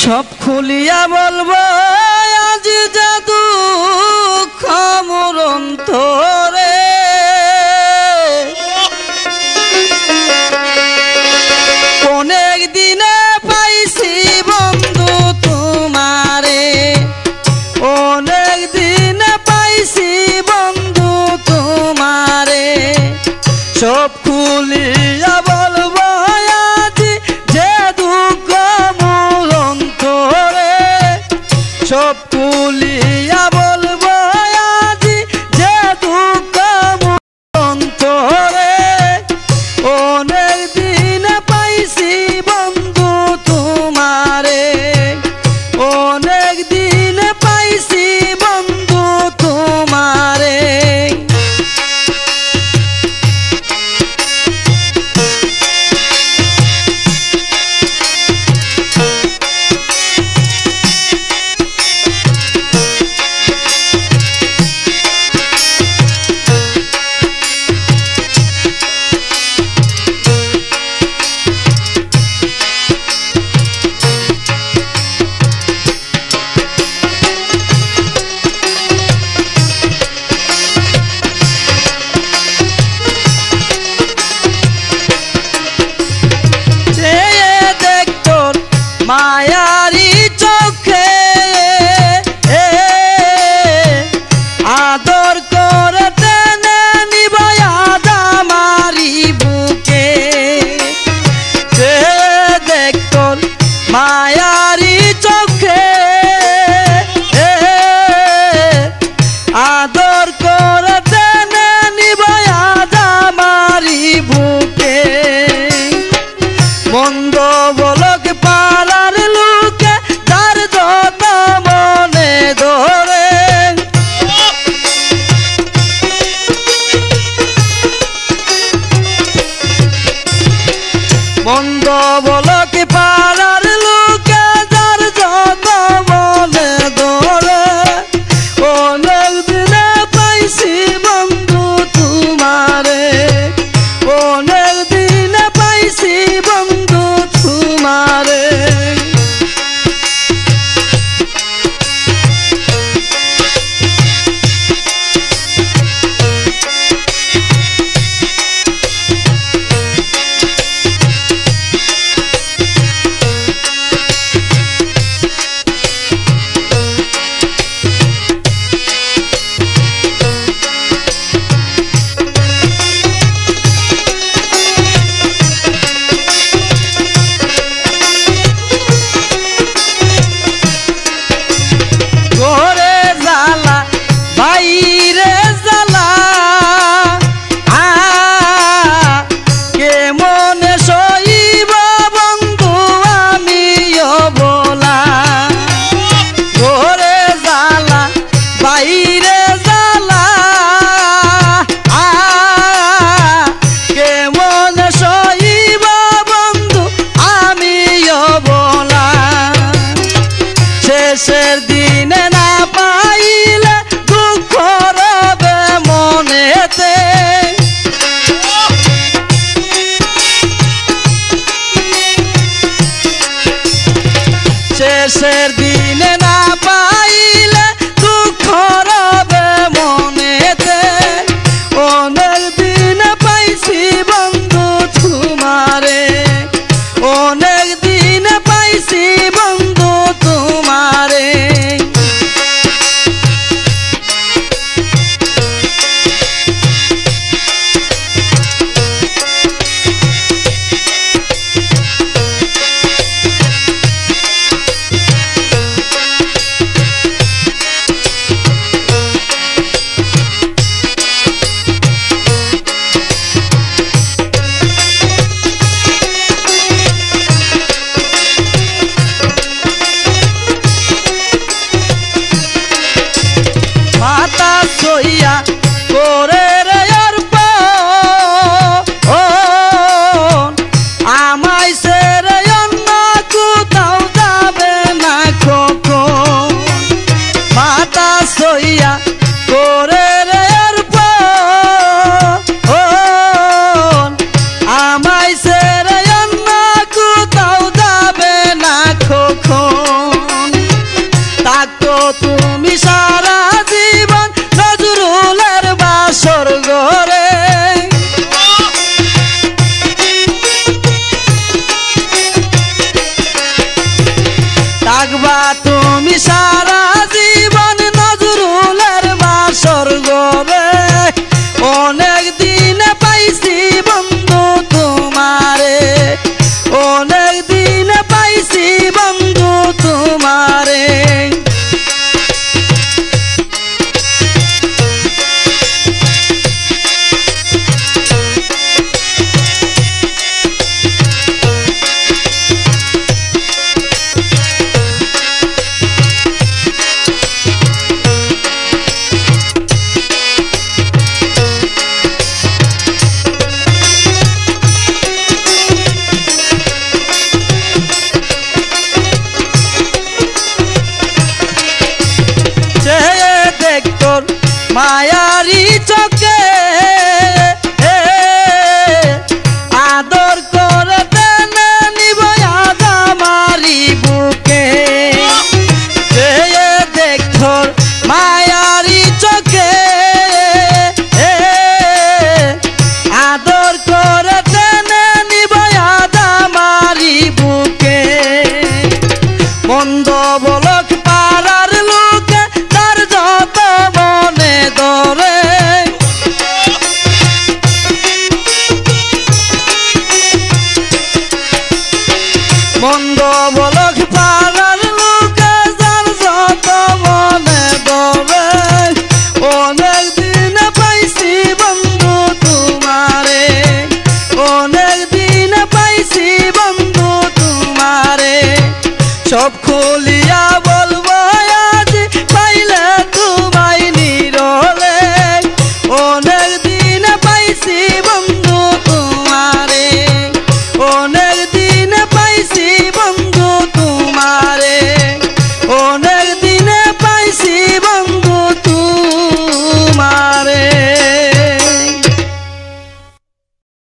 সব খুলিয়া বলবো আজ জাদু খমরন্তরে অনেক দিনে পাইছি বন্ধু তোমারে, অনেক দিনে পাইছি বন্ধু তোমারে। সব খুলিয়া বলবো আজ যে দুঃখ মূল অন্তরে, সব খুলিয়া বলবো আজ যে দুঃখ মূল অন্তরে। অনেক দিনে পাইছি বন্ধু তোমারে, অনেক দিনে পাইছি বন্ধু তোমারে। মায়ারি চোখে আদর করে টেনে নিবায়া দামারি বুকে, যে দেখত মায়ারি চোখে আদর করে টেনে নিবায়া দামারি বুকে। মন্দ বলক পাড়ার লোকে তার যত মনে ধরে, মন্দ বলক পাড়ার লোকে তার যত মনে ধরে। অনেক দিনে পাইছি বন্ধু তোমারে, অনেক দিনে পাইছি বন্ধু তোমারে। শেষের দিনে না পাইলে দুঃখ রবে মনেতে, শেষের